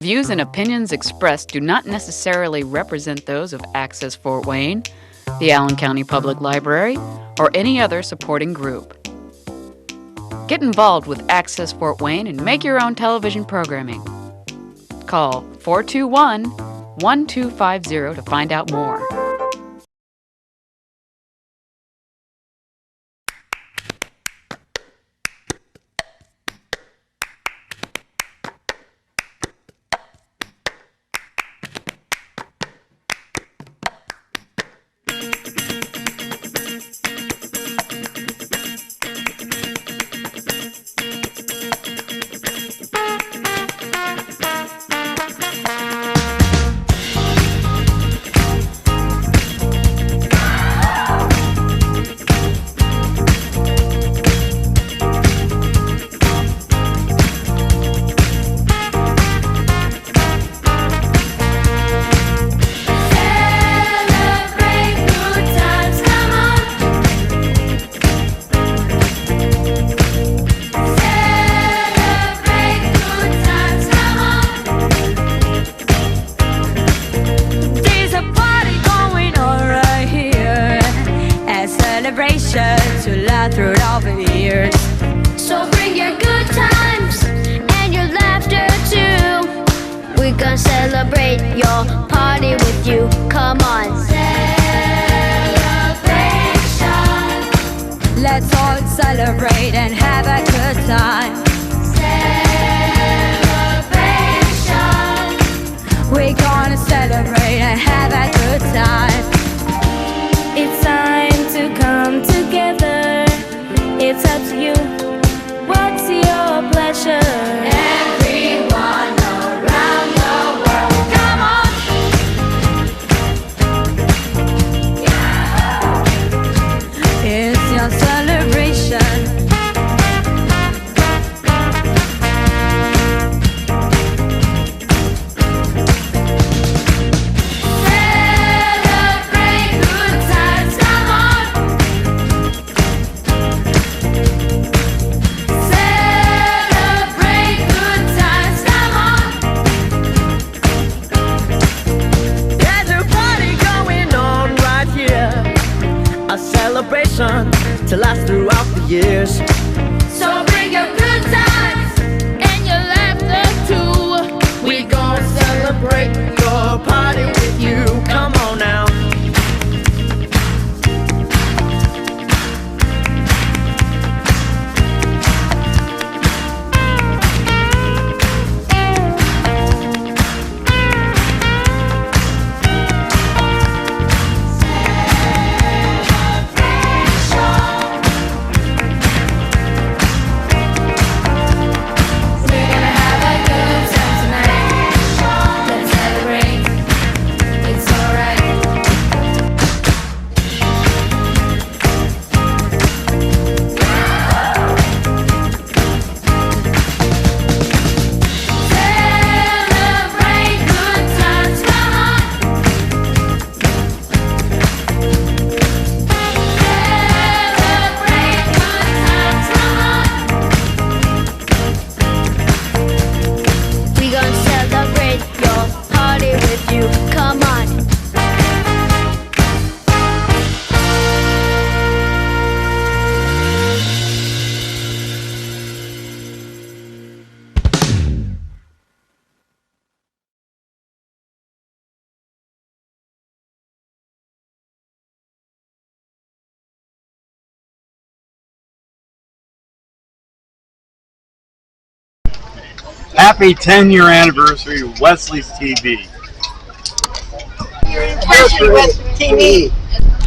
Views and opinions expressed do not necessarily represent those of Access Fort Wayne, the Allen County Public Library, or any other supporting group. Get involved with Access Fort Wayne and make your own television programming. Call 421-1250 to find out more. To laugh through all the years. So bring your good times and your laughter too. We're gonna celebrate your party with you. Come on. Celebration. Let's all celebrate and have a good time. Celebration. We're gonna celebrate and have a good time. It's time to come together. It's up to you. What's your pleasure? Everyone around the world, come on. Yeah. It's your celebration. To last throughout the years. So bring your good times and your laughter too. We gonna celebrate your party with you. Come on now. Happy 10-year anniversary of Wesley's TV. Your anniversary, Wesley TV.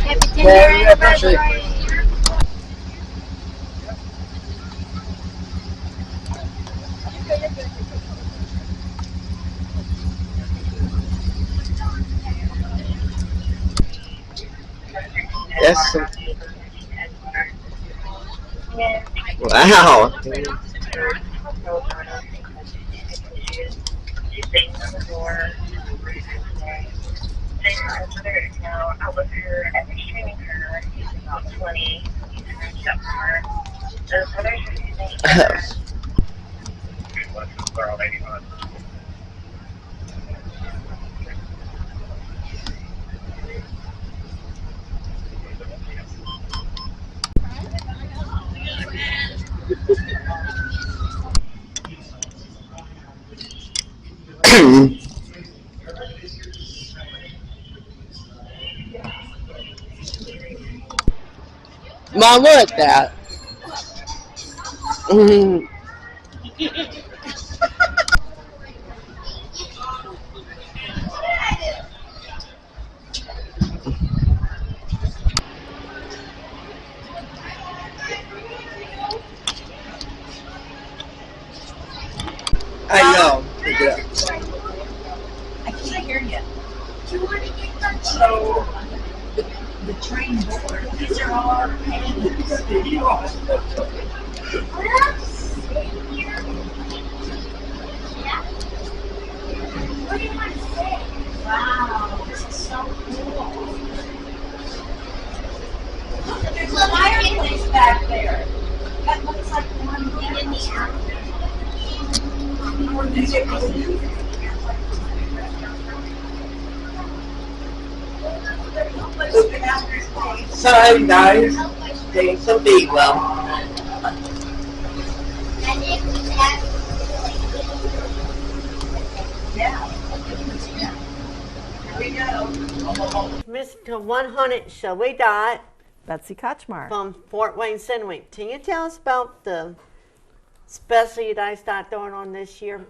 Happy 10-year anniversary. Yes. Wow. Mom, what that? I know. I can't hear you. So, the train board, these are all our pennies. What do you want to say? Wow, this is so cool. There's a fireplace back there. That looks like the one in the alley. Sorry, guys. They so big, well. Mr. 100 show we got Betsy Kachmar. from Fort Wayne Citilink. Can you tell us about the special you guys start doing on this year?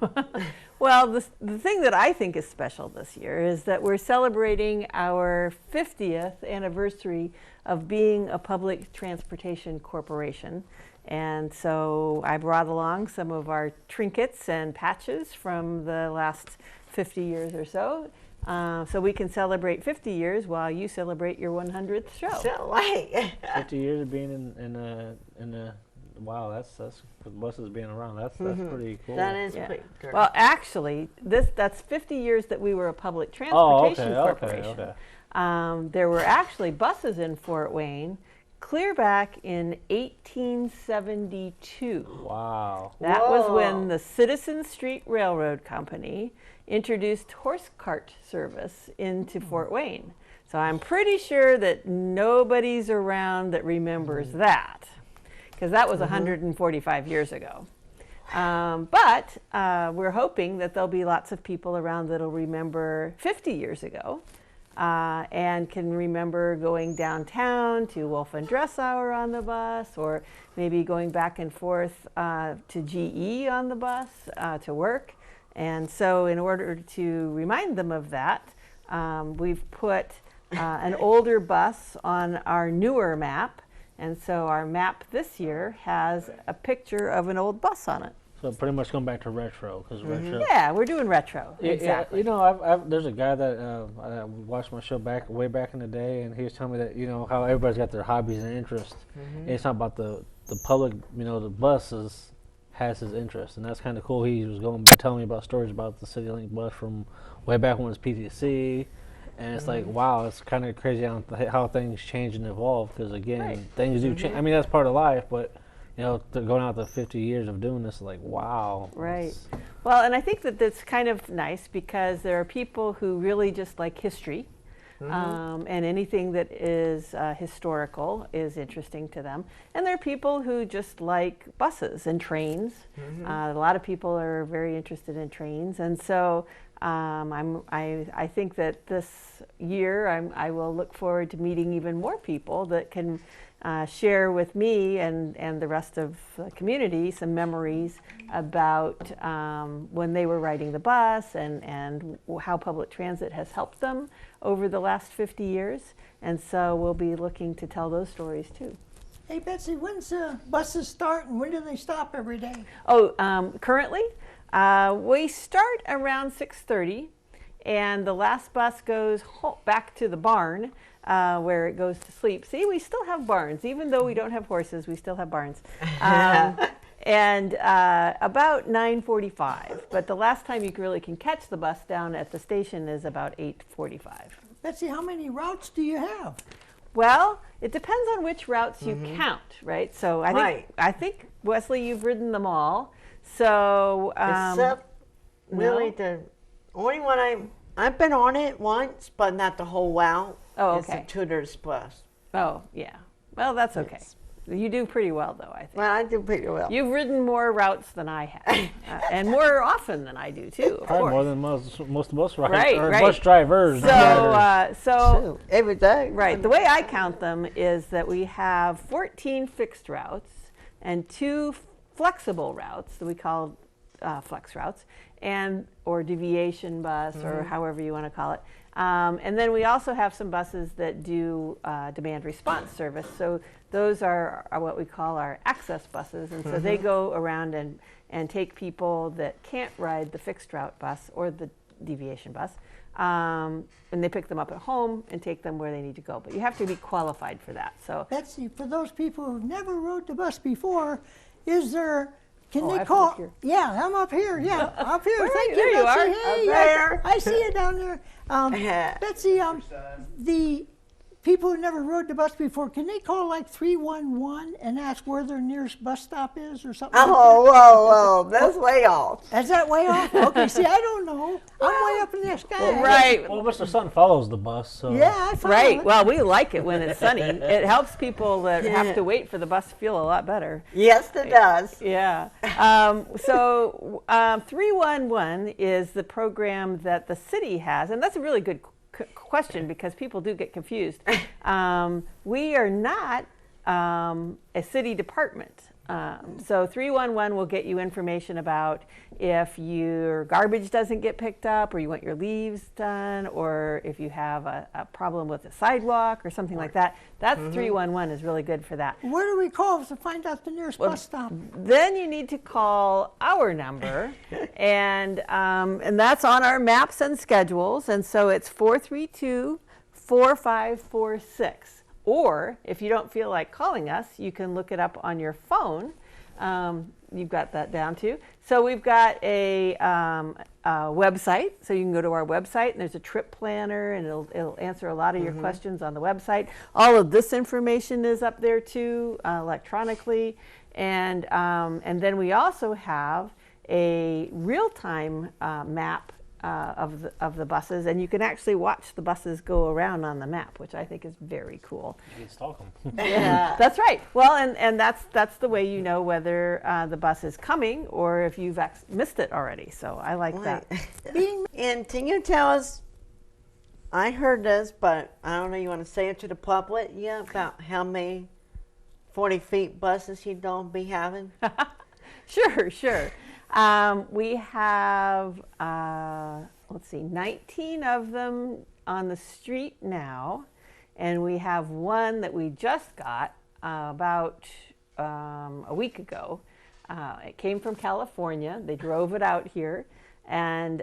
Well, the thing that I think is special this year is that we're celebrating our 50th anniversary of being a public transportation corporation. And so I brought along some of our trinkets and patches from the last 50 years or so. So we can celebrate 50 years while you celebrate your 100th show. So, right. 50 years of being in a wow, that's with buses being around. That's pretty cool. That is Yeah. pretty good. Well, actually, that's 50 years that we were a public transportation corporation. Okay. There were actually buses in Fort Wayne clear back in 1872. Wow. That was when Whoa. the Citizen Street Railroad Company introduced horse cart service into Fort Wayne. So I'm pretty sure that nobody's around that remembers that, because that was 145 years ago. But we're hoping that there'll be lots of people around that'll remember 50 years ago and can remember going downtown to Wolf and Dressauer on the bus, or maybe going back and forth to GE on the bus to work. And so in order to remind them of that, we've put an older bus on our newer map. And so our map this year has a picture of an old bus on it. So pretty much going back to retro, because retro. Yeah, we're doing retro. Exactly. You know, there's a guy that I watched my show way back in the day, and he was telling me that, you know, how everybody's got their hobbies and interests. And it's not about the public, you know, the buses has his interest, and that's kind of cool. He was telling me about stories about the Citilink bus from way back when it was PTC. And it's like, wow, it's kind of crazy how things change and evolve, because, again, things do change. I mean, that's part of life, but, you know, going out to 50 years of doing this, like, wow. Right. Well, and I think that that's kind of nice, because there are people who really just like history, and anything that is historical is interesting to them. And there are people who just like buses and trains. A lot of people are very interested in trains, and so I think that this year I will look forward to meeting even more people that can share with me and the rest of the community some memories about when they were riding the bus, and how public transit has helped them over the last 50 years. And so we'll be looking to tell those stories too. Hey, Betsy, when's the buses start and when do they stop every day? Oh, currently we start around 6:30, and the last bus goes back to the barn where it goes to sleep. See, we still have barns. Even though we don't have horses, we still have barns. And about 9:45. But the last time you really can catch the bus down at the station is about 8:45. Betsy, how many routes do you have? Well, it depends on which routes you count, right? So I think Wesley, you've ridden them all. So Except really the only one I've been on it once, but not the whole route. Oh, It's okay. the Tudor's bus. Oh, yeah. Well, that's okay. You do pretty well, though, I think. Well, I do pretty well. You've ridden more routes than I have, and more often than I do, too, of Probably course. more than most bus riders, Right, or right. bus drivers. So Every day. right, the way I count them is that we have 14 fixed routes and 2 flexible routes that we call flex routes, or deviation bus, or however you want to call it. And then we also have some buses that do demand response service. So those are what we call our access buses, and so they go around and take people that can't ride the fixed route bus or the deviation bus, and they pick them up at home and take them where they need to go. But you have to be qualified for that. So Betsy, for those people who've never rode the bus before, can Oh, they I've call? up here. Yeah, I'm up here. Yeah, up here. Thank there you, you Betsy. are. Hey, Up there. I see you down there. Betsy, the people who never rode the bus before, can they call like 311 and ask where their nearest bus stop is or something? Oh, whoa, that's way off. Is that way off? Okay, see, I don't know. I'm way up in the sky. right. Well, Mr. Sun follows the bus, so Yeah, I follow Right. it. Well, we like it when it's sunny. It helps people that have to wait for the bus feel a lot better. Yes, it does. Yeah. So 311 is the program that the city has, and that's a really good question because people do get confused. We are not a city department. So 311 will get you information about if your garbage doesn't get picked up, or you want your leaves done, or if you have a problem with a sidewalk or something like that. That's 311 is really good for that. Where do we call to find out the nearest bus stop? Then you need to call our number, and that's on our maps and schedules. And so it's 432-4546. Or if you don't feel like calling us, you can look it up on your phone. You've got that down too. So we've got a website, so you can go to our website, and there's a trip planner, and it'll answer a lot of your questions on the website. All of this information is up there too, electronically, and then we also have a real-time map of the buses, and you can actually watch the buses go around on the map, which I think is very cool. you can stalk them. Yeah. That's right. Well, and that's the way you know whether the bus is coming or if you've missed it already. So I like that. And can you tell us, I heard this, but I don't know, you want to say it to the public? Yeah, about how many 40 feet buses you don't be having? Sure. We have, let's see, 19 of them on the street now, and we have one that we just got about a week ago. It came from California. They drove it out here, and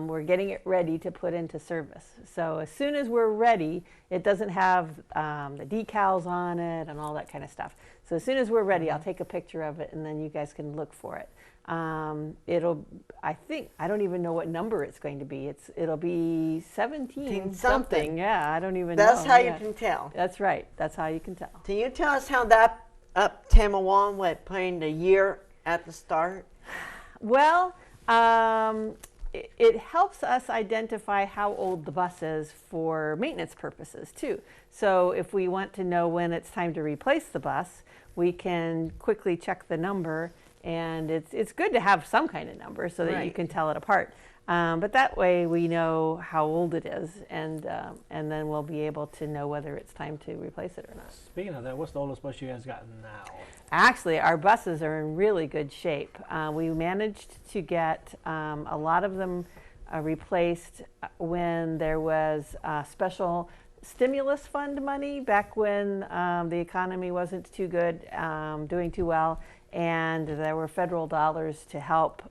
we're getting it ready to put into service. So as soon as we're ready, it doesn't have the decals on it and all that kind of stuff. So as soon as we're ready, I'll take a picture of it, and then you guys can look for it. I don't even know what number it's going to be. It'll be 17 something. Yeah, I don't even know. That's how you can tell. That's right. That's how you can tell. Can you tell us how that came along with putting the year at the start? Well, it helps us identify how old the bus is for maintenance purposes too. So if we want to know when it's time to replace the bus, we can quickly check the number. And it's good to have some kind of number so that you can tell it apart. But that way we know how old it is, and then we'll be able to know whether it's time to replace it or not. Speaking of that, what's the oldest bus you guys got now? Actually, our buses are in really good shape. We managed to get a lot of them replaced when there was special stimulus fund money back when the economy wasn't too good, doing too well. And there were federal dollars to help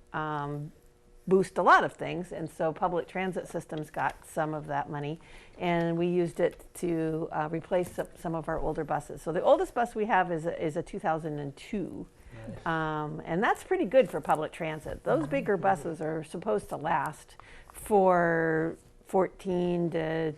boost a lot of things, and so public transit systems got some of that money, and we used it to replace some of our older buses. So the oldest bus we have is a 2002, and that's pretty good for public transit. Those bigger buses are supposed to last for 14 to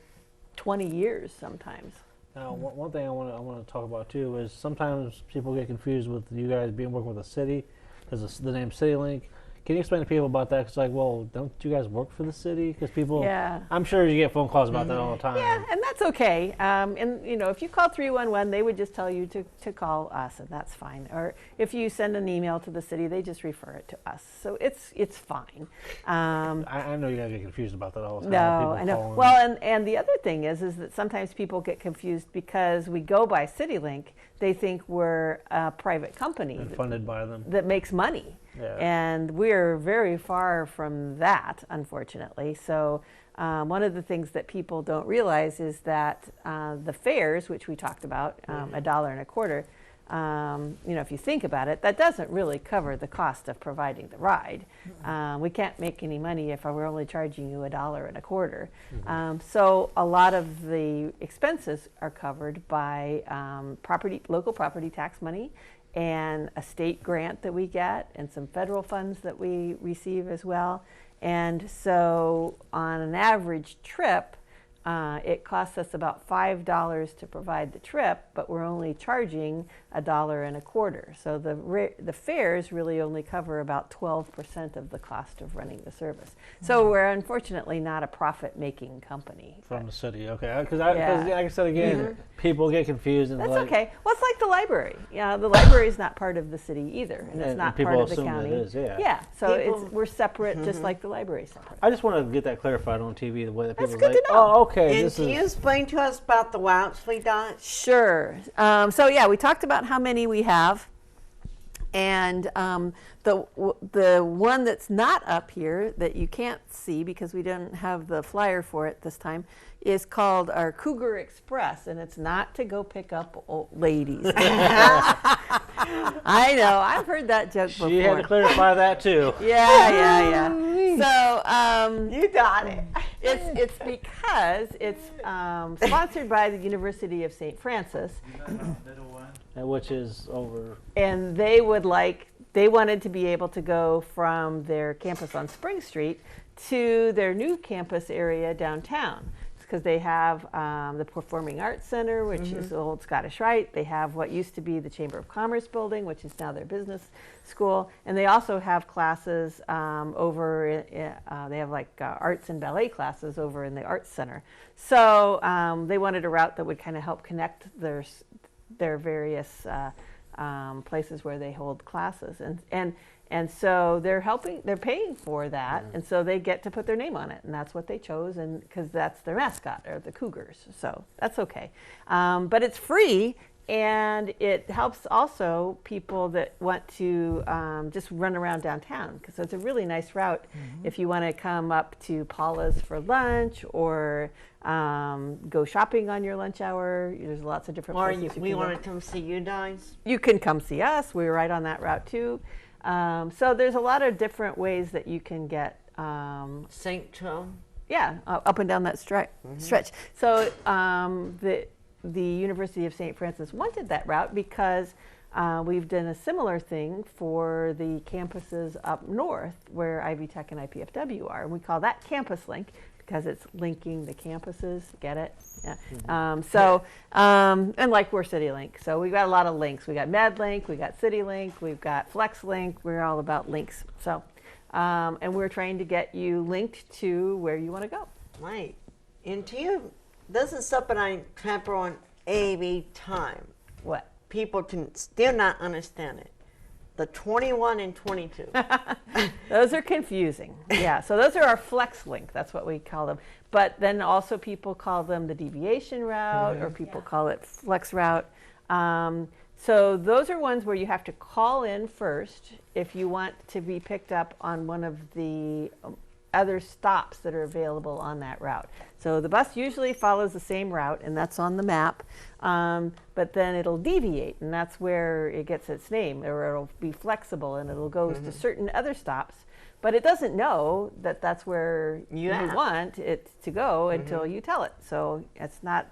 20 years sometimes. Now, one thing I want to talk about too is sometimes people get confused with you guys working with the city, because the name Citilink. Can you explain to people about that? It's like, well, don't you guys work for the city? Because people, Yeah. I'm sure you get phone calls about that all the time. Yeah, and that's okay. And you know, if you call 311, they would just tell you to call us, and that's fine. Or if you send an email to the city, they just refer it to us. So it's fine. I know you guys get confused about that all the time. No, People I know. calling. Well, and the other thing is that sometimes people get confused because we go by Citilink. They think we're a private company And funded by them. that makes money. Yeah. And we're very far from that, unfortunately. So one of the things that people don't realize is that the fares, which we talked about, $1.25, you know, if you think about it, that doesn't really cover the cost of providing the ride. We can't make any money if we're only charging you $1.25. So a lot of the expenses are covered by local property tax money, and a state grant that we get, and some federal funds that we receive as well. And so on an average trip, it costs us about $5 to provide the trip, but we're only charging $1.25. So the fares really only cover about 12% of the cost of running the service. So we're unfortunately not a profit-making company. From the city, okay. Because like I said again, people get confused. And That's like, okay. Well, it's like the library. Yeah, the library is not part of the city either, and it's not people part of the assume county. it is, yeah. Yeah, so People- we're separate, just like the library is separate. I just want to get that clarified on TV, the way that That's people good like, to know. oh, okay, And this can is. you explain to us about the routes we got? Sure. So yeah, we talked about how many we have, and the one that's not up here that you can't see because we don't have the flyer for it this time is called our Cougar Express, and it's not to go pick up old ladies. I know, I've heard that joke before. She had to clarify that too. Yeah. So You got it. it's because it's sponsored by the University of St. Francis, And which is over. and they wanted to be able to go from their campus on Spring Street to their new campus area downtown, because they have the Performing Arts Center, which is the old Scottish Rite. They have what used to be the Chamber of Commerce building, which is now their business school. And they also have classes over, they have like arts and ballet classes over in the Arts Center. So they wanted a route that would kind of help connect their various places where they hold classes. And so they're paying for that, and so they get to put their name on it, and that's what they chose, and because that's their mascot, or the Cougars, so that's okay. But it's free, and it helps also people that want to just run around downtown, because it's a really nice route if you want to come up to Paula's for lunch, or go shopping on your lunch hour. There's lots of different Or places you we can want go. to come see you guys. You can come see us. We're right on that route too. So there's a lot of different ways that you can get, St. Joe. up and down that stretch. So the University of St. Francis wanted that route because we've done a similar thing for the campuses up north where Ivy Tech and IPFW are. And we call that Campus Link because it's linking the campuses. Get it? Yeah. And like we're CityLink, so we've got a lot of links. We got MedLink, we got CityLink, we've got FlexLink. We're all about links. So, and we're trying to get you linked to where you want to go. Right. And to you, this is something I trample on every time. What? People can still not understand it. The 21 and 22. Those are confusing. Yeah, so those are our flex link. That's what we call them. But then also people call them the deviation route, or people call it flex route. So those are ones where you have to call in first if you want to be picked up on one of the other stops that are available on that route. So the bus usually follows the same route, and that's on the map, but then it'll deviate, and that's where it gets its name, or it'll be flexible, and it'll go to certain other stops, but it doesn't know that that's where you want it to go until you tell it. So it's not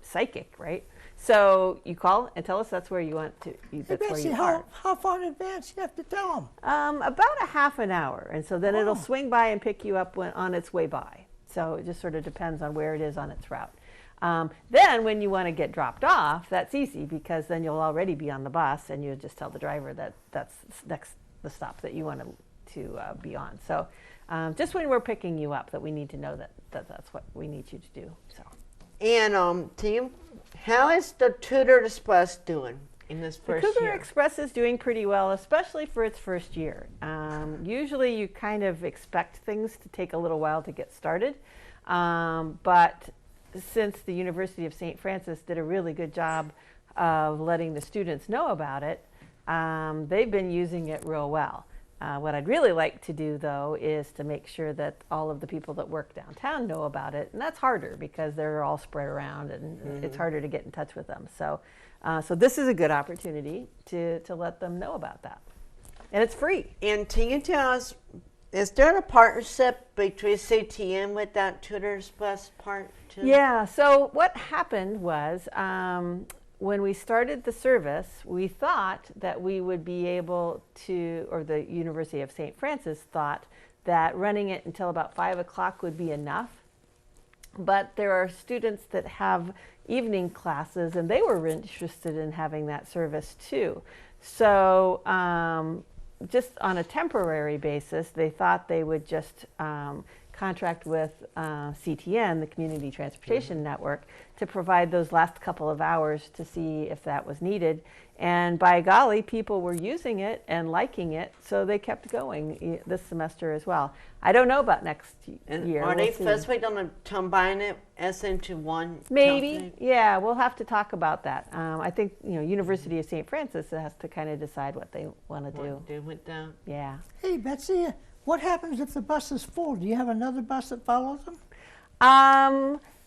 psychic, right? So you call and tell us that's where you want to. That's where Betsy, you are. how far in advance you have to tell them? About a half an hour, and so then it'll swing by and pick you up on its way by. So it just sort of depends on where it is on its route. Then when you want to get dropped off, that's easy because then you'll already be on the bus, and you'll just tell the driver that that's the the stop that you want to be on. So just when we're picking you up, that we need to know that's what we need you to do. So. And team, how is the Tudor Express doing in this first year? The Cougar Express is doing pretty well, especially for its first year. Usually you kind of expect things to take a little while to get started, but since the University of St. Francis did a really good job of letting the students know about it, they've been using it real well. What I'd really like to do, though, is to make sure that all of the people that work downtown know about it, and that's harder because they're all spread around, and it's harder to get in touch with them. So, so this is a good opportunity to let them know about that, and it's free. And can you tell us, is there a partnership between CTN with that Tudor Express part too? Yeah. So what happened was, when we started the service, we thought that we would be able to, or the University of St. Francis thought that running it until about 5 o'clock would be enough. But there are students that have evening classes, and they were interested in having that service too. So just on a temporary basis, they thought they would just contract with CTN, the Community Transportation Network, to provide those last couple of hours to see if that was needed. And by golly, people were using it and liking it, so they kept going this semester as well. I don't know about next year. Are they possibly going to combine it as into one? Maybe, company? yeah. We'll have to talk about that. I think University of St. Francis has to kind of decide what they want to do. Do with that? Yeah. Hey, Betsy, what happens if the bus is full? Do you have another bus that follows them?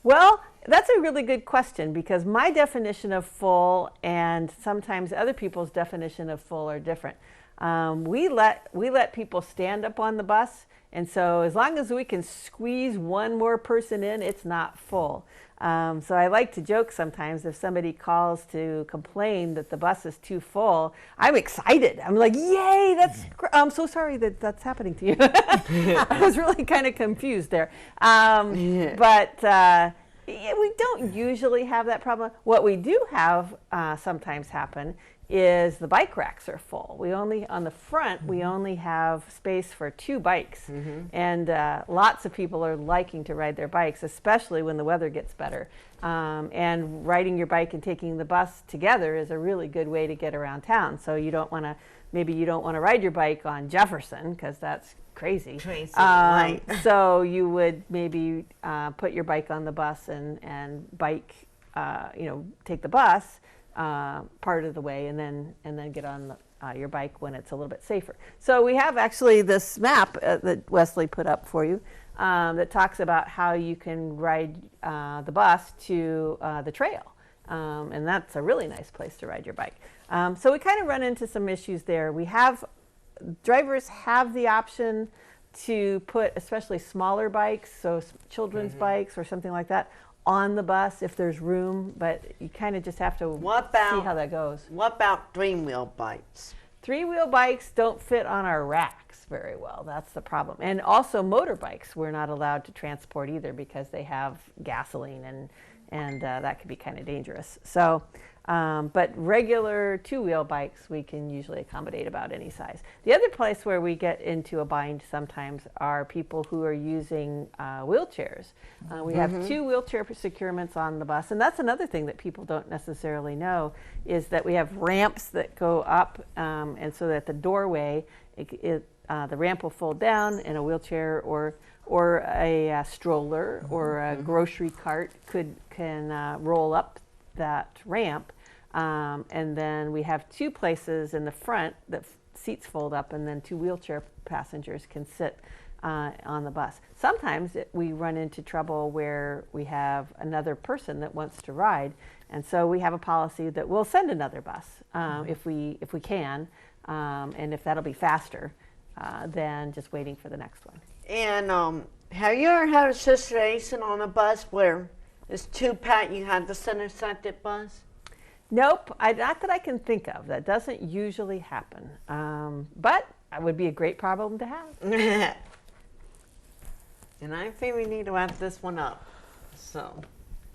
Well, that's a really good question, because my definition of full and sometimes other people's definition of full are different. We let people stand up on the bus, and so as long as we can squeeze one more person in, it's not full. So I like to joke sometimes if somebody calls to complain that the bus is too full, I'm excited. I'm like, yay, I'm so sorry that that's happening to you. I was really kind of confused there. But we don't usually have that problem. What we do have sometimes happen is the bike racks are full. On the front, we only have space for 2 bikes. And lots of people are liking to ride their bikes, especially when the weather gets better. And riding your bike and taking the bus together is a really good way to get around town. So maybe you don't want to ride your bike on Jefferson, because that's crazy. Right. So you would maybe put your bike on the bus and bike, take the bus part of the way, and then get on your bike when it's a little bit safer. So we have actually this map that Wesley put up for you that talks about how you can ride the bus to the trail, and that's a really nice place to ride your bike. So we kind of run into some issues there. Drivers have the option to put especially smaller bikes, so children's bikes or something like that, on the bus if there's room, but you kind of just have to see how that goes. What about 3-wheel bikes? 3-wheel bikes don't fit on our racks very well. That's the problem. And also motorbikes we're not allowed to transport either, because they have gasoline, and that could be kind of dangerous. So, but regular 2-wheel bikes we can usually accommodate about any size. The other place where we get into a bind sometimes are people who are using wheelchairs. We have 2 wheelchair securements on the bus, and that's another thing that people don't necessarily know, is that we have ramps that go up, and so that the doorway, the ramp will fold down, and a wheelchair or a stroller or a grocery cart can roll up that ramp, and then we have 2 places in the front that seats fold up, and then 2 wheelchair passengers can sit on the bus. Sometimes we run into trouble where we have another person that wants to ride, and so we have a policy that we'll send another bus if we can, and if that'll be faster than just waiting for the next one. And have you ever had a situation on a bus where it's too packed, you had to send a second bus? Nope, not that I can think of. That doesn't usually happen, but it would be a great problem to have. And I think we need to wrap this one up. So,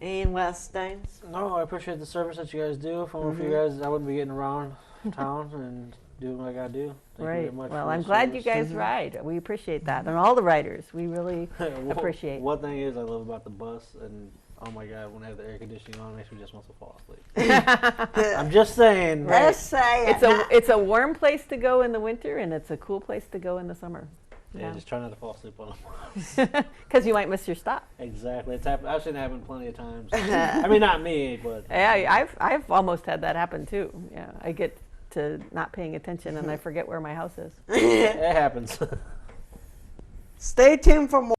any last things? No, I appreciate the service that you guys do. If it weren't for you guys, I wouldn't be getting around town, and doing what I gotta do. Thank you Right. very much Well, for I'm the glad you service. guys ride. We appreciate that, and all the riders. We really appreciate. One thing is I love about the bus, and oh my God, when I have the air conditioning on, it makes me just want to fall asleep. I'm just saying. Let's say It's a warm place to go in the winter, and it's a cool place to go in the summer. Yeah, just try not to fall asleep on them. Because you might miss your stop. Exactly. It's happened. I've seen it happen plenty of times. I mean, not me, but Yeah, I've almost had that happen too. Yeah, I get to not paying attention and I forget where my house is. it happens. Stay tuned for more.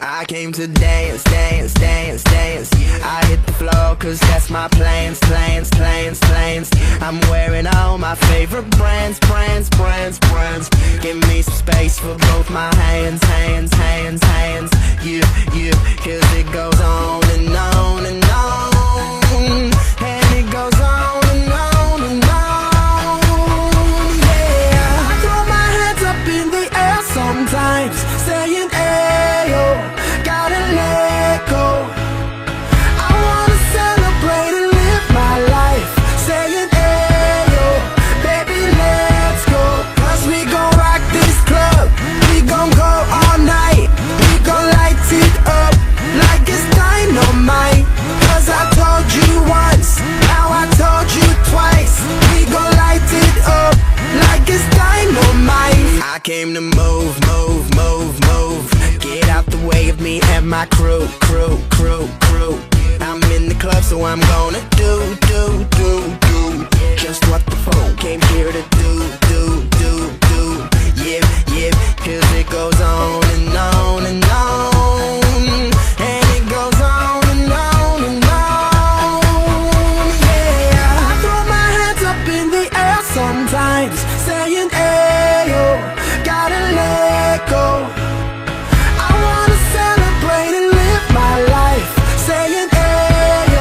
I came to dance, dance, dance, dance. I hit the floor cause that's my plans, plans, plans, plans. I'm wearing all my favorite brands, brands, brands, brands. Give me some space for both my hands, hands, hands, hands. You, cause it goes on and on and on. And it goes on and on and on. Yeah, I throw my hands up in the air sometimes, saying ayo, gotta let go. I wanna celebrate and live my life, saying ayo, baby let's go. Cause we gon' rock this club, we gon' go all night. We gon' light it up like it's dynamite. Cause I told you once, now I told you twice. We gon' light it up like it's dynamite. I came to move, move, move, move. Get out the way of me and my crew, crew, crew, crew. I'm in the club, so I'm gonna do just what the phone came here to do. Yeah, cause it goes on and on and on. And it goes on and on and on. Yeah, I throw my hands up in the air sometimes, saying ayo, gotta let go. I wanna celebrate and live my life, saying ayo,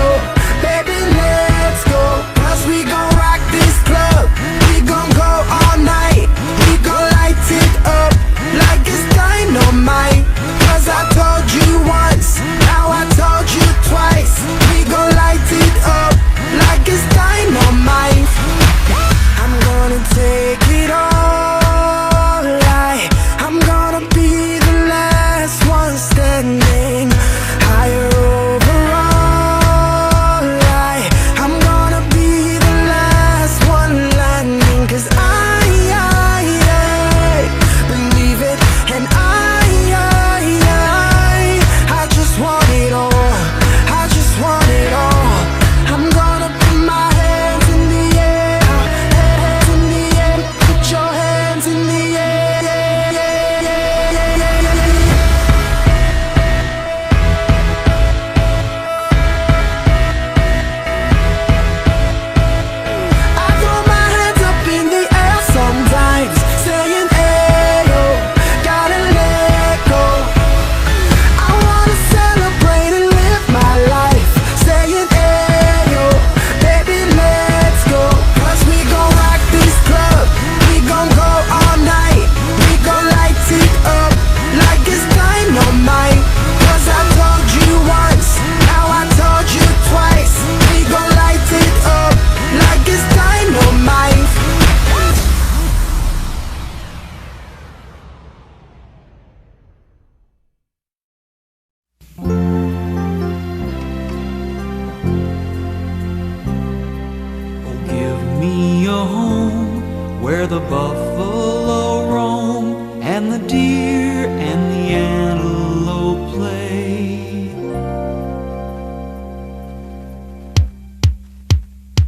where the buffalo roam and the deer and the antelope play.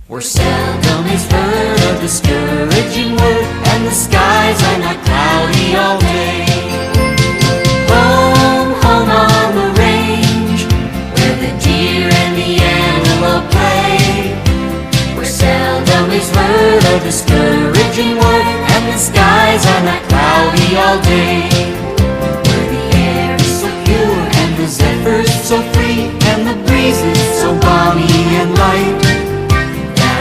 Where seldom is heard a discouraging word, and the skies are not cloudy all day. Home, home on the range, where the deer and the antelope play. Where seldom is heard a discouraging word, and the skies are not cloudy all day. Where the air is so pure and the zephyrs so free, and the breezes so balmy and light,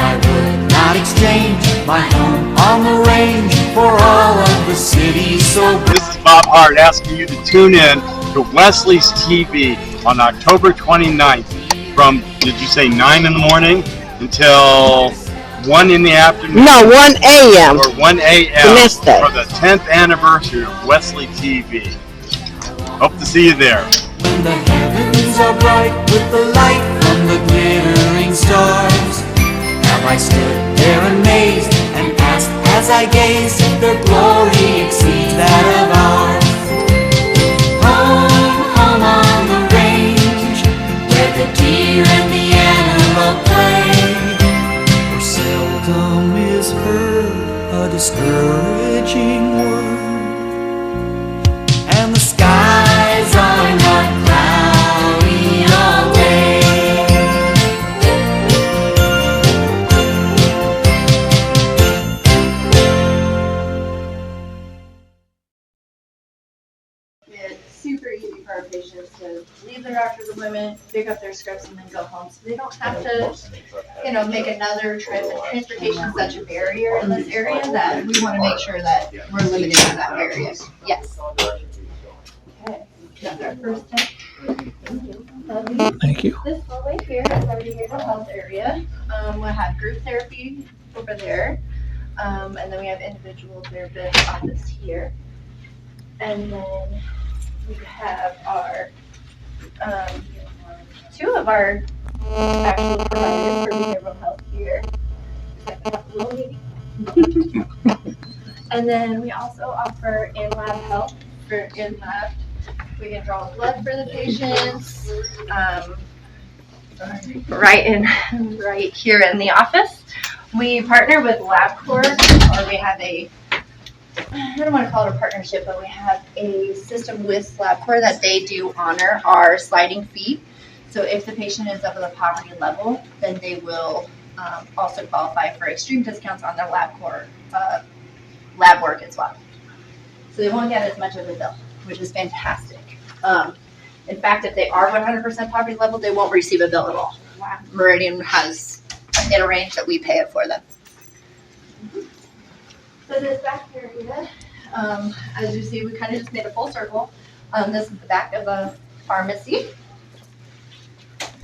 I would not exchange my home on the range for all of the city so bright. This is Bob Hart asking you to tune in to Wesley's TV on October 29th from, did you say 9 in the morning until 1 in the afternoon? No, 1 a.m. Or 1 a.m. You missed it. For the 10th anniversary of Wesley TV. Hope to see you there. When the heavens are bright with the light from the glittering stars, I stood there amazed and asked as I gazed if their glory exceeds that of ours. Home, home on the range, where the deer and the antelope play, where seldom is heard a discouraging word, and the skies are not cloudy all day. Super easy for our patients to leave their doctor's appointment, pick up their scripts, and then go home. So they don't have to, make another trip. And transportation is such a barrier in this area that we want to make sure that we're eliminating that barrier. Yes. Okay, that's our first step. Thank you. This hallway here is our behavioral health area. We'll have group therapy over there, and then we have individual therapist office here. And then we have our, two of our actual providers for behavioral health here. And then we also offer in-lab help for in-lab. We can draw blood for the patients, right here in the office. We partner with LabCorp, or we have I don't want to call it a partnership, but we have a system with LabCorp that they do honor our sliding fee. So if the patient is of the poverty level, then they will also qualify for extreme discounts on their LabCorp lab work as well. So they won't get as much of a bill, which is fantastic. In fact, if they are 100% poverty level, they won't receive a bill at all. Wow. Meridian has it arranged that we pay it for them. So this back area, as you see, we kind of just made a full circle. This is the back of the pharmacy.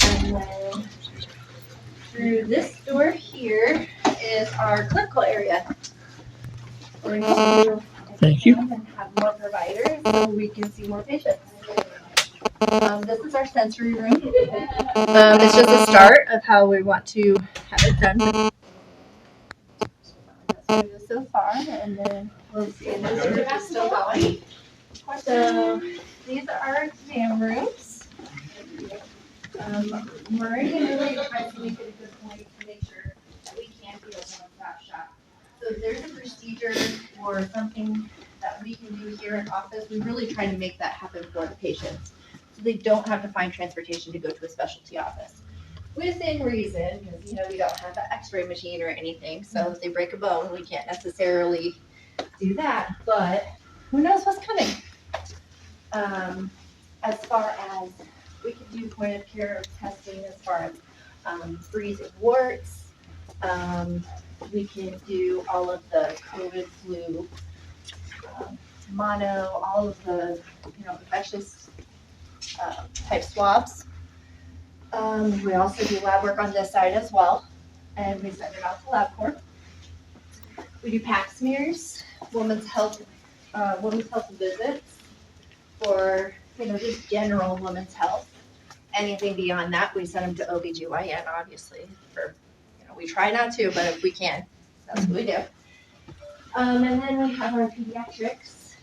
And then through this door here is our clinical area. We're going to Thank you. And have more providers so we can see more patients. This is our sensory room. It's just a start of how we want to have it done. So far, and then we'll see if this group is still going. So these are our exam rooms. Meridian really tries to make it a good point to make sure that we can be a one-stop shop. So if there's a procedure or something that we can do here in office, we really try to make that happen for the patients, so they don't have to find transportation to go to a specialty office. Within reason, because we don't have an X-ray machine or anything, so if they break a bone, we can't necessarily do that. But who knows what's coming? As far as we can do point of care testing, as far as freezing warts, we can do all of the COVID, flu, mono, all of the infectious type swabs. We also do lab work on this side as well, and we send it out to LabCorp. We do pap smears, women's health visits for just general women's health. Anything beyond that, we send them to OBGYN, obviously. We try not to, but if we can, that's what we do. And then we have our pediatrics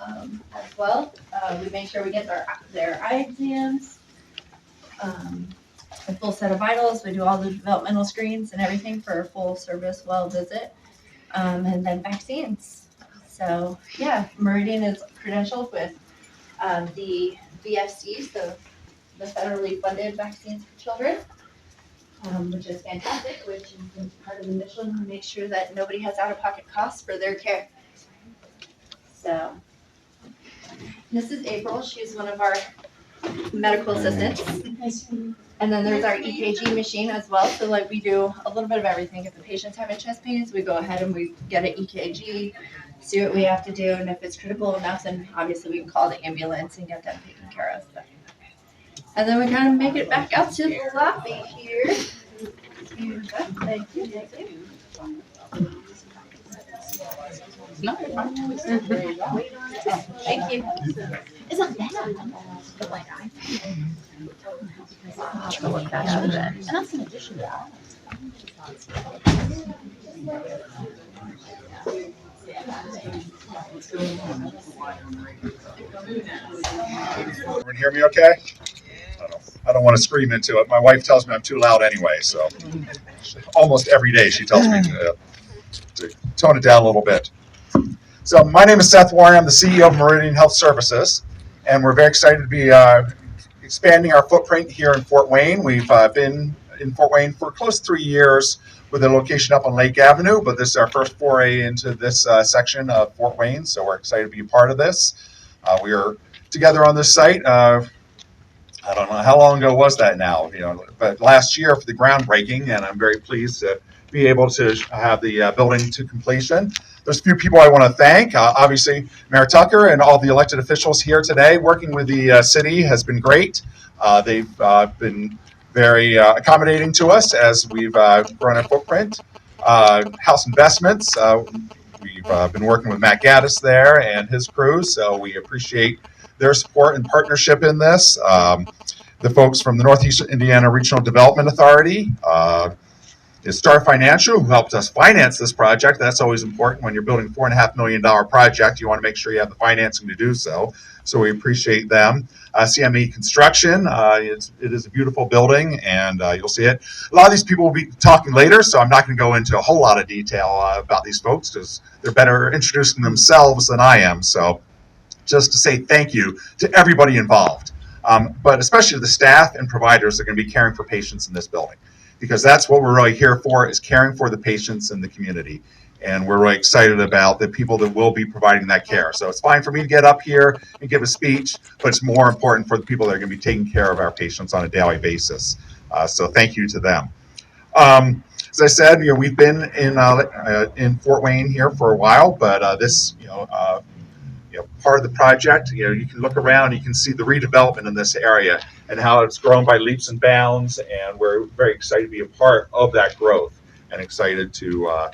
as well. We make sure we get their eye exams, a full set of vitals. We do all the developmental screens and everything for a full service well visit. And then vaccines. So yeah, Meridian is credentialed with the VFC, so the federally funded vaccines for children, which is fantastic, which is part of the mission to make sure that nobody has out-of-pocket costs for their care. So this is April. She's one of our medical assistants. And then there's our EKG machine as well. So like we do a little bit of everything. If the patient's having chest pains, we go ahead and we get an EKG, see what we have to do. And if it's critical enough, then obviously we can call the ambulance and get them taken care of. And then we kind of make it back out to the lobby here. Thank you. Thank you. Thank you. It's not bad. But like I'll have to look at it. And that's in addition to that. Everyone hear me okay? I don't want to scream into it. My wife tells me I'm too loud anyway, so almost every day she tells me to tone it down a little bit. So my name is Seth Warren. I'm the CEO of Meridian Health Services, and we're very excited to be expanding our footprint here in Fort Wayne. We've been in Fort Wayne for close to 3 years with a location up on Lake Avenue, but this is our first foray into this section of Fort Wayne, so we're excited to be a part of this. We are together on this site. I don't know how long ago was that now, but last year for the groundbreaking, and I'm very pleased to be able to have the building to completion. There's a few people I want to thank. Obviously, Mayor Tacker and all the elected officials here today. Working with the city has been great. They've been very accommodating to us as we've grown our footprint. House Investments, we've been working with Matt Gaddis there and his crew, so we appreciate their support and partnership in this. The folks from the Northeast Indiana Regional Development Authority, is Star Financial, who helped us finance this project. That's always important when you're building a $4.5 million project. You want to make sure you have the financing to do so. So we appreciate them. CME Construction, it is a beautiful building, and you'll see it. A lot of these people will be talking later, so I'm not going to go into a whole lot of detail about these folks because they're better introducing themselves than I am. So just to say thank you to everybody involved, but especially the staff and providers that are going to be caring for patients in this building, because that's what we're really here for, is caring for the patients in the community. And we're really excited about the people that will be providing that care. So it's fine for me to get up here and give a speech, but it's more important for the people that are going to be taking care of our patients on a daily basis. So thank you to them. As I said, we've been in Fort Wayne here for a while, but this, part of the project, you can look around, you can see the redevelopment in this area and how it's grown by leaps and bounds, and we're very excited to be a part of that growth and excited to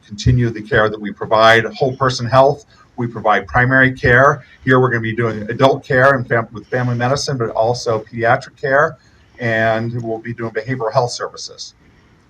continue the care that we provide. Whole person health, we provide primary care. Here we're going to be doing adult care and with family medicine, but also pediatric care, and we'll be doing behavioral health services.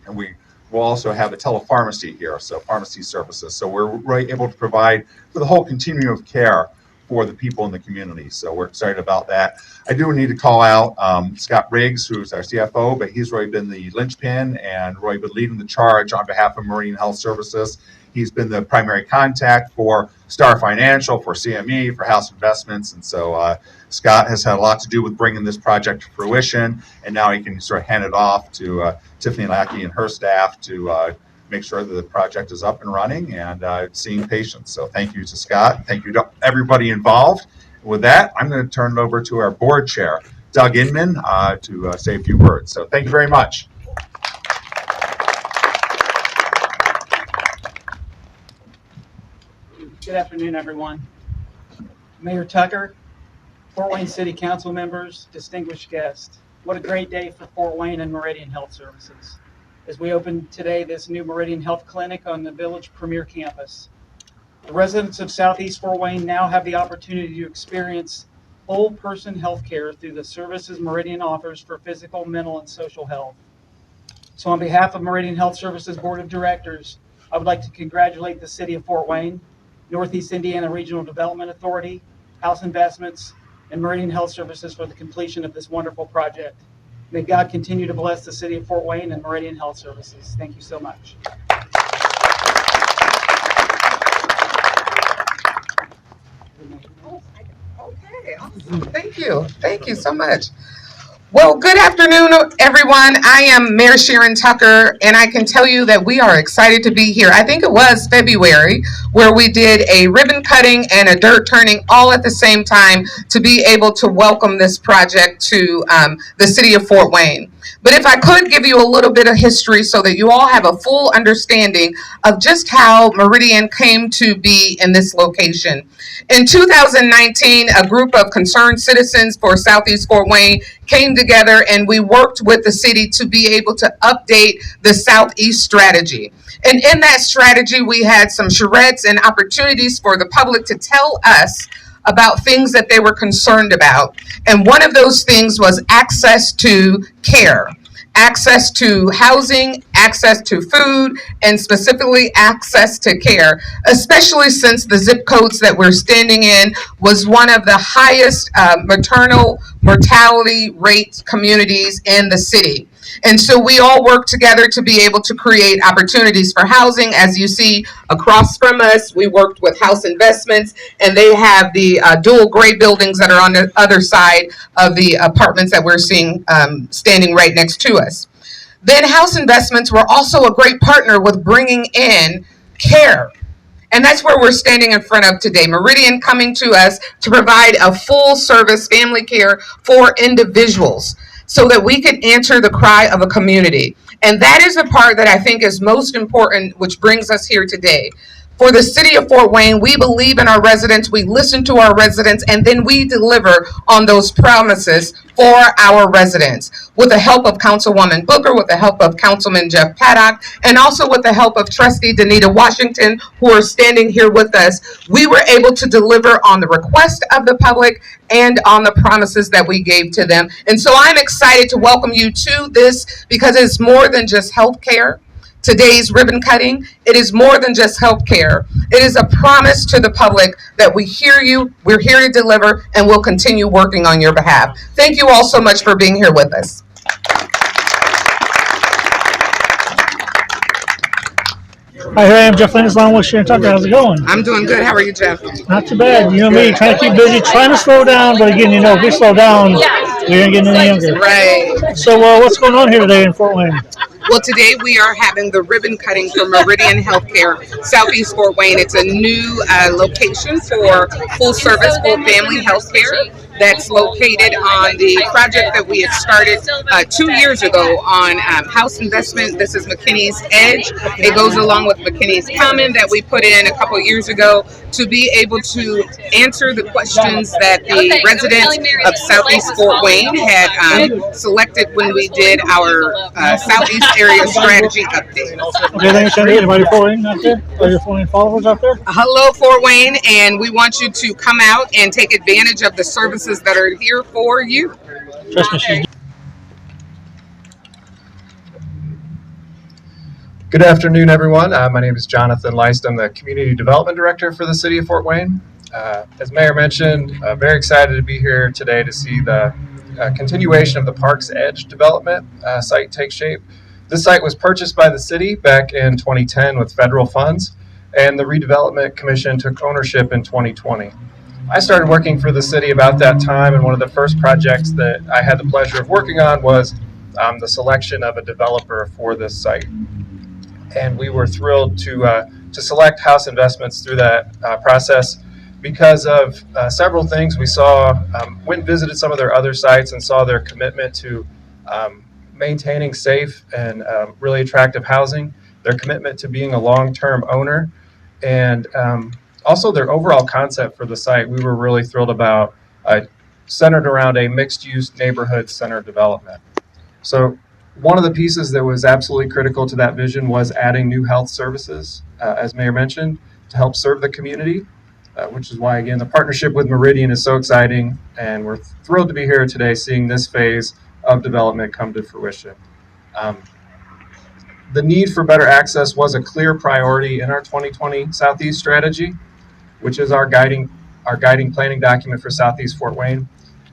And we'll also have a telepharmacy here, so pharmacy services. So we're really able to provide for the whole continuum of care for the people in the community. So we're excited about that. I do need to call out Scott Riggs, who's our CFO, but he's really been the linchpin and really been leading the charge on behalf of Meridian Health Services. He's been the primary contact for Star Financial, for CME, for House Investments. And so Scott has had a lot to do with bringing this project to fruition. And now he can sort of hand it off to Tiffany Lackey and her staff to make sure that the project is up and running and seeing patients. So thank you to Scott. Thank you to everybody involved. With that, I'm going to turn it over to our board chair, Doug Inman, to say a few words. So thank you very much. Good afternoon, everyone. Mayor Tacker, Fort Wayne City Council members, distinguished guests. What a great day for Fort Wayne and Meridian Health Services as we open today this new Meridian Health Clinic on the Village Premier Campus. The residents of Southeast Fort Wayne now have the opportunity to experience whole person health care through the services Meridian offers for physical, mental, and social health. So on behalf of Meridian Health Services Board of Directors, I would like to congratulate the City of Fort Wayne, Northeast Indiana Regional Development Authority, House Investments, and Meridian Health Services for the completion of this wonderful project. May God continue to bless the City of Fort Wayne and Meridian Health Services. Thank you so much. Okay, awesome. Thank you. Thank you so much. Well, good afternoon, everyone. I am Mayor Sharon Tacker, and I can tell you that we are excited to be here. I think it was February where we did a ribbon cutting and a dirt turning all at the same time to be able to welcome this project to the city of Fort Wayne. But if I could give you a little bit of history so that you all have a full understanding of just how Meridian came to be in this location. In 2019, a group of concerned citizens for Southeast Fort Wayne came together and we worked with the city to be able to update the Southeast strategy. And in that strategy, we had some charrettes and opportunities for the public to tell us about things that they were concerned about. And one of those things was access to care, access to housing, access to food, and specifically access to care, especially since the zip codes that we're standing in was one of the highest maternal mortality rate communities in the city. And so we all work together to be able to create opportunities for housing. As you see across from us, we worked with House Investments, and they have the dual gray buildings that are on the other side of the apartments that we're seeing standing right next to us. Then House Investments were also a great partner with bringing in care. And that's where we're standing in front of today. Meridian coming to us to provide a full service family care for individuals so that we can answer the cry of a community. And that is the part that I think is most important, which brings us here today. For the city of Fort Wayne, we believe in our residents, we listen to our residents, and then we deliver on those promises for our residents. With the help of Councilwoman Booker, with the help of Councilman Jeff Paddock, and also with the help of Trustee Danita Washington, who are standing here with us, we were able to deliver on the request of the public and on the promises that we gave to them. And so I'm excited to welcome you to this because it's more than just health care. Today's ribbon cutting, it is more than just health care. It is a promise to the public that we hear you, we're here to deliver, and we'll continue working on your behalf. Thank you all so much for being here with us. Hi, here I am, Jeff Landis, along with Sharon Tucker. How's it going? I'm doing good. How are you, Jeff? Not too bad. You know me, trying to keep busy, trying to slow down, but again, you know, if we slow down, we ain't getting any younger. Right. So what's going on here today in Fort Wayne? Well, today we are having the ribbon cutting for Meridian Healthcare, Southeast Fort Wayne. It's a new location for full service, full family healthcare that's located on the project that we had started 2 years ago on House Investment. This is McKinnie's Edge. It goes along with McKinnie's Common that we put in a couple years ago to be able to answer the questions that the residents of Southeast Fort Wayne had selected when we did our Southeast Area Strategy Update. Okay, thanks, Sandy. Anybody Fort Wayne out there? Are your Fort Wayne followers out there? Hello, Fort Wayne, and we want you to come out and take advantage of the services that are here for you. Trust me, she's Good afternoon, everyone. My name is Jonathan Leist. I'm the Community Development Director for the City of Fort Wayne. As Mayor mentioned, very excited to be here today to see the continuation of the Park's Edge development site take shape. This site was purchased by the city back in 2010 with federal funds, and the Redevelopment Commission took ownership in 2020. I started working for the city about that time, and one of the first projects that I had the pleasure of working on was the selection of a developer for this site. And we were thrilled to select House Investments through that process because of several things. We saw, went and visited some of their other sites and saw their commitment to maintaining safe and really attractive housing, their commitment to being a long-term owner, and also their overall concept for the site. We were really thrilled about, centered around a mixed-use neighborhood center development. So one of the pieces that was absolutely critical to that vision was adding new health services, as Mayor mentioned, to help serve the community, which is why, again, the partnership with Meridian is so exciting, and we're thrilled to be here today seeing this phase of development come to fruition. the need for better access was a clear priority in our 2020 Southeast strategy, which is our guiding planning document for Southeast Fort Wayne.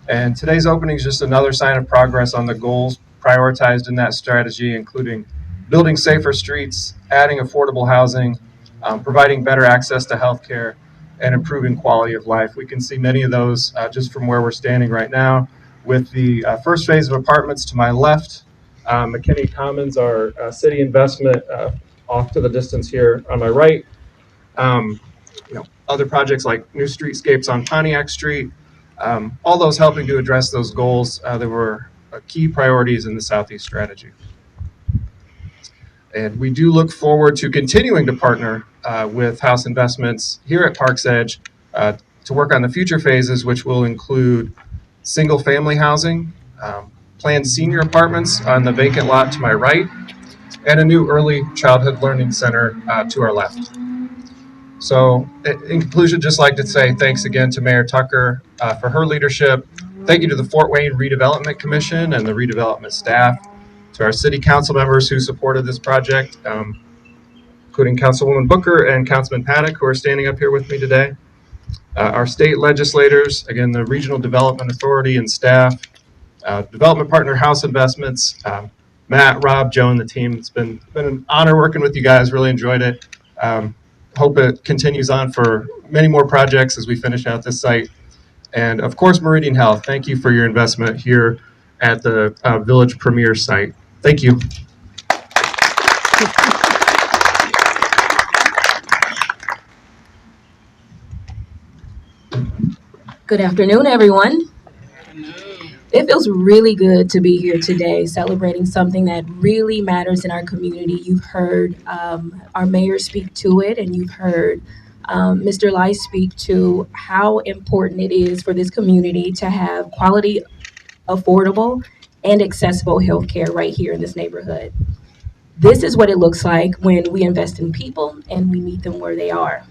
And today's opening is just another sign of progress on the goals prioritized in that strategy, including building safer streets, adding affordable housing, providing better access to healthcare, and improving quality of life. We can see many of those just from where we're standing right now, with the first phase of apartments to my left, McKinnie Commons, our city investment off to the distance here on my right. Other projects like new streetscapes on Pontiac Street, all those helping to address those goals that were key priorities in the Southeast strategy. And we do look forward to continuing to partner with House Investments here at Parks Edge to work on the future phases, which will include single-family housing, planned senior apartments on the vacant lot to my right, and a new early childhood learning center to our left. So in conclusion, just like to say thanks again to Mayor Tacker for her leadership. Thank you to the Fort Wayne Redevelopment Commission and the redevelopment staff, to our city council members who supported this project, including Councilwoman Booker and Councilman Paddock, who are standing up here with me today. Our state legislators, again, the Regional Development Authority and staff, development partner House Investments, Matt, Rob, Joe, and the team. It's been an honor working with you guys. Really enjoyed it. Hope it continues on for many more projects as we finish out this site. And of course, Meridian Health, thank you for your investment here at the Village Premier site. Thank you. Good afternoon, everyone. It feels really good to be here today, celebrating something that really matters in our community. You've heard our mayor speak to it, and you've heard Mr. Lai speak to how important it is for this community to have quality, affordable, and accessible healthcare right here in this neighborhood. This is what it looks like when we invest in people and we meet them where they are.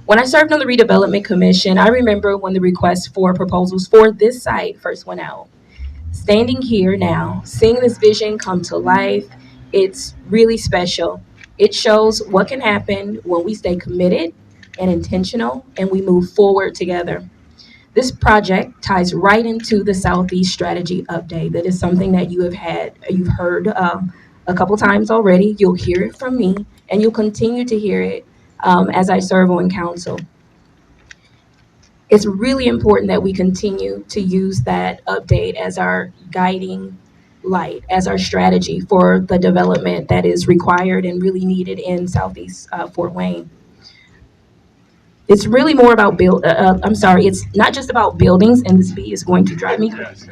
When I served on the Redevelopment Commission, I remember when the request for proposals for this site first went out. Standing here now, seeing this vision come to life, it's really special. It shows what can happen when we stay committed and intentional and we move forward together. This project ties right into the Southeast Strategy Update. That is something that you've heard a couple times already. You'll hear it from me, and you'll continue to hear it as I serve on council. It's really important that we continue to use that update as our guiding light, as our strategy for the development that is required and really needed in Southeast Fort Wayne. It's really more about it's not just about buildings, and this bee is going to drive me crazy.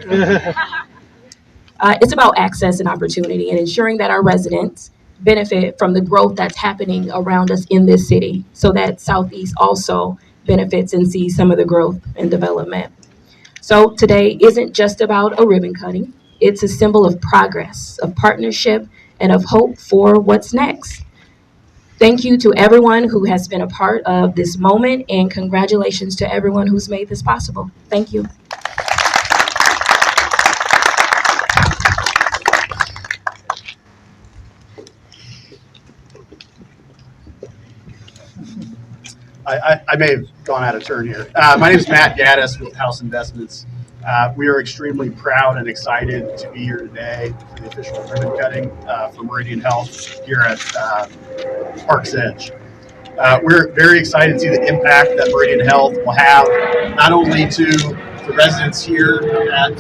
It's about access and opportunity and ensuring that our residents benefit from the growth that's happening around us in this city, so that Southeast also benefits and sees some of the growth and development. So today isn't just about a ribbon cutting. It's a symbol of progress, of partnership, and of hope for what's next. Thank you to everyone who has been a part of this moment, and congratulations to everyone who's made this possible. Thank you. I may have gone out of turn here. My name is Matt Gaddis with House Investments. We are extremely proud and excited to be here today for the official ribbon cutting for Meridian Health here at Parks Edge. We're very excited to see the impact that Meridian Health will have, not only to the residents here at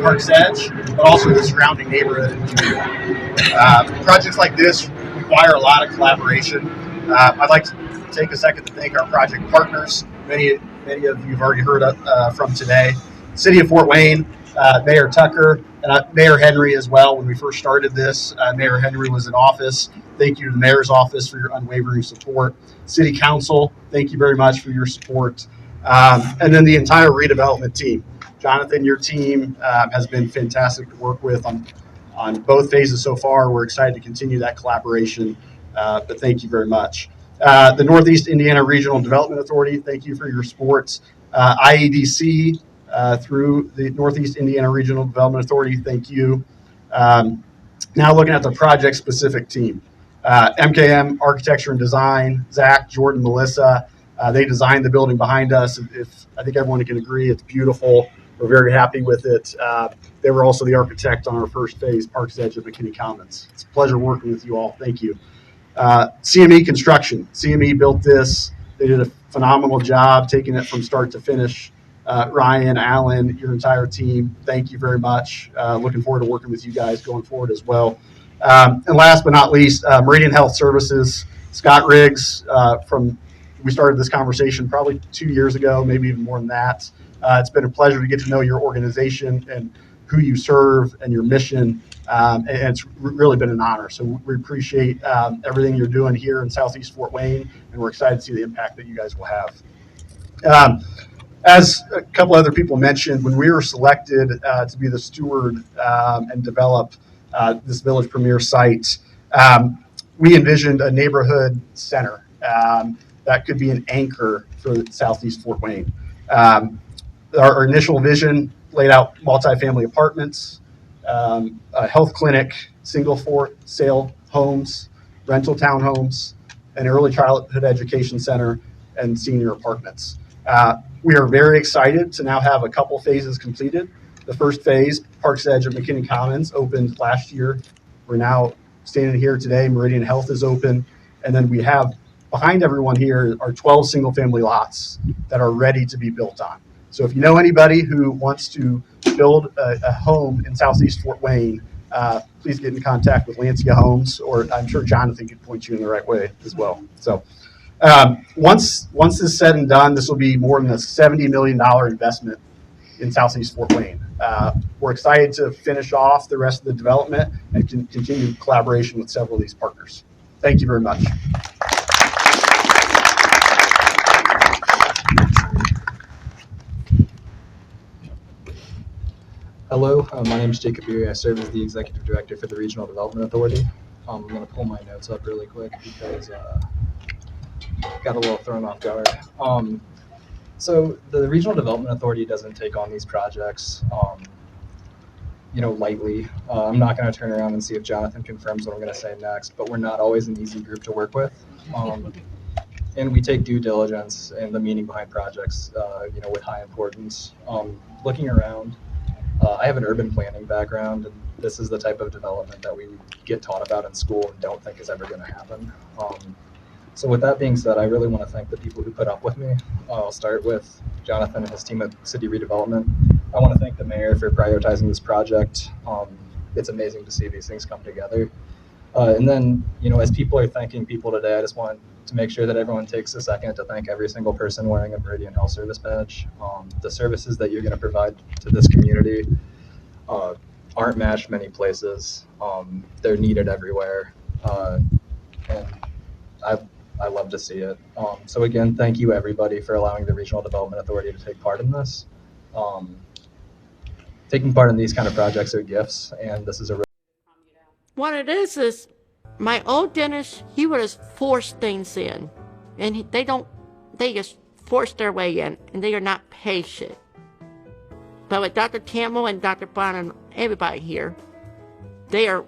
Parks Edge, but also the surrounding neighborhood and community. Projects like this require a lot of collaboration. I'd like to take a second to thank our project partners. Many of you have already heard from today. City of Fort Wayne, Mayor Tacker, and Mayor Henry as well. When we first started this, Mayor Henry was in office. Thank you to the Mayor's office for your unwavering support. City Council, thank you very much for your support. And then the entire redevelopment team. Jonathan, your team has been fantastic to work with on both phases so far. We're excited to continue that collaboration, but thank you very much. The Northeast Indiana Regional Development Authority, thank you for your support. IEDC through the Northeast Indiana Regional Development Authority, thank you. Now looking at the project-specific team. MKM Architecture and Design, Zach, Jordan, Melissa, they designed the building behind us. I think everyone can agree, it's beautiful. We're very happy with it. They were also the architect on our first phase, Parks Edge at McKinnie Commons. It's a pleasure working with you all. Thank you. CME Construction. CME built this. They did a phenomenal job taking it from start to finish. Ryan, Alan, your entire team, thank you very much. Looking forward to working with you guys going forward as well. And last but not least, Meridian Health Services, Scott Riggs, we started this conversation probably 2 years ago, maybe even more than that. It's been a pleasure to get to know your organization and who you serve and your mission. And it's really been an honor. So we appreciate everything you're doing here in Southeast Fort Wayne, and we're excited to see the impact that you guys will have. As a couple other people mentioned, when we were selected to be the steward and develop this Village Premier site, we envisioned a neighborhood center that could be an anchor for Southeast Fort Wayne. Our initial vision laid out multifamily apartments, a health clinic, single for sale homes, rental townhomes, an early childhood education center, and senior apartments. We are very excited to now have a couple phases completed. The first phase, Parks Edge at McKinnie Commons, opened last year. We're now standing here today. Meridian Health is open. And then we have behind everyone here are 12 single family lots that are ready to be built on. So if you know anybody who wants to build a home in Southeast Fort Wayne, please get in contact with Lancia Homes, or I'm sure Jonathan could point you in the right way as well. So once this is said and done, this will be more than a $70 million investment in Southeast Fort Wayne. We're excited to finish off the rest of the development and continue collaboration with several of these partners. Thank you very much. Hello, my name is Jacob Beery. I serve as the Executive Director for the Regional Development Authority. I'm going to pull my notes up really quick because got a little thrown off guard. So the Regional Development Authority doesn't take on these projects, lightly. I'm not going to turn around and see if Jonathan confirms what I'm going to say next, but we're not always an easy group to work with. And we take due diligence and the meaning behind projects, with high importance. Looking around, I have an urban planning background, and this is the type of development that we get taught about in school and don't think is ever going to happen. So with that being said, I really want to thank the people who put up with me. I'll start with Jonathan and his team at City Redevelopment. I want to thank the mayor for prioritizing this project. It's amazing to see these things come together. And then, as people are thanking people today, I just want to make sure that everyone takes a second to thank every single person wearing a Meridian Health Service badge. The services that you're going to provide to this community aren't matched many places. They're needed everywhere. And I love to see it. So again, thank you everybody for allowing the Regional Development Authority to take part in this. Taking part in these kind of projects are gifts, and this is a what it is my old dentist, he would just force things in, and they just force their way in, and they are not patient. But with Dr. Campbell and Dr. Bond and everybody here, they are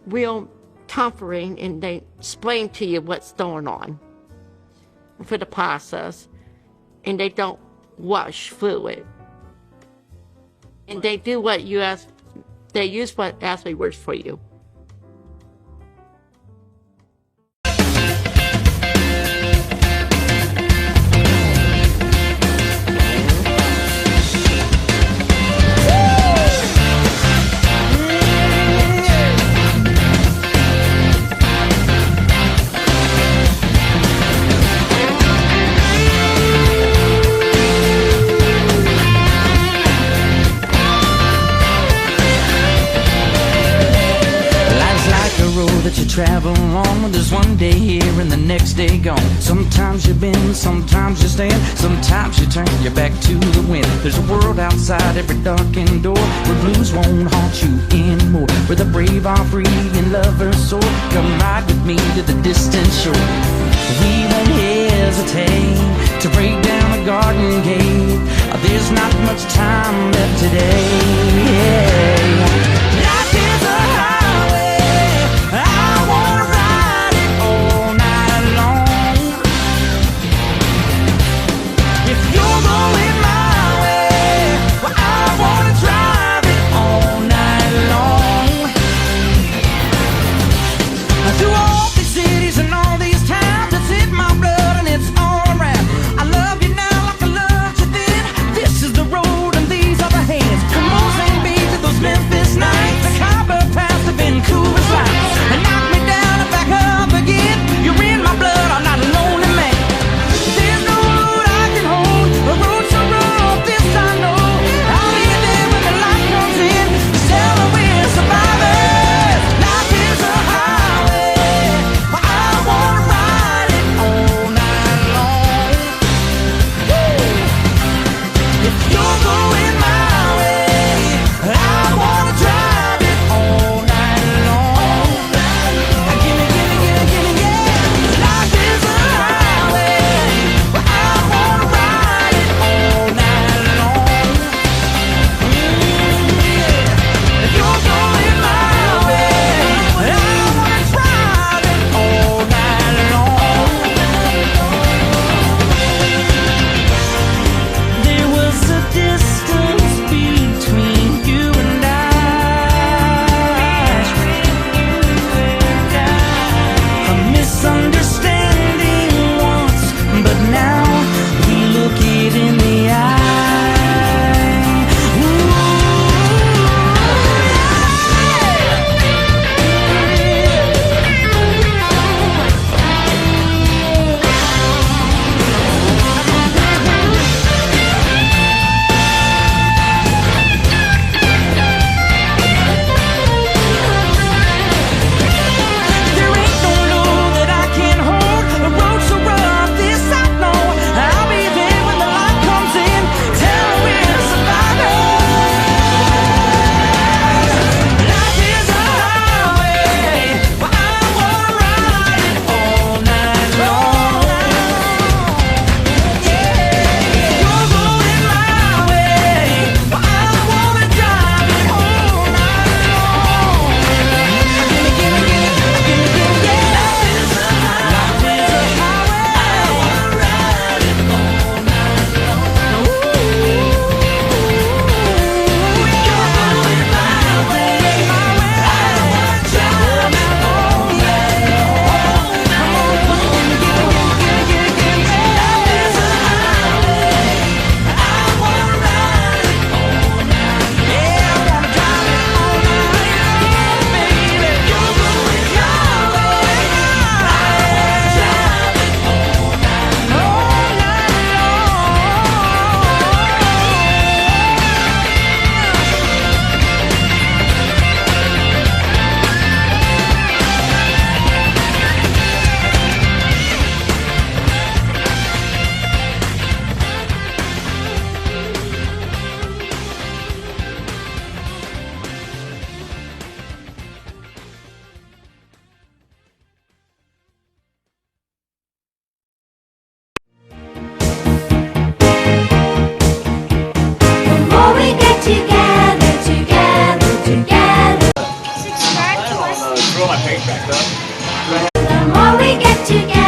real comforting, and they explain to you what's going on for the process, and they don't rush through it. And they do what you ask, they use what actually works for you. Travel on, there's one day here and the next day gone. Sometimes you bend, sometimes you stand, sometimes you turn your back to the wind. There's a world outside every darkened door where blues won't haunt you anymore, where the brave are free and lovers soar. Come ride with me to the distant shore. We won't hesitate to break down the garden gate. There's not much time left today. Life is a highway together.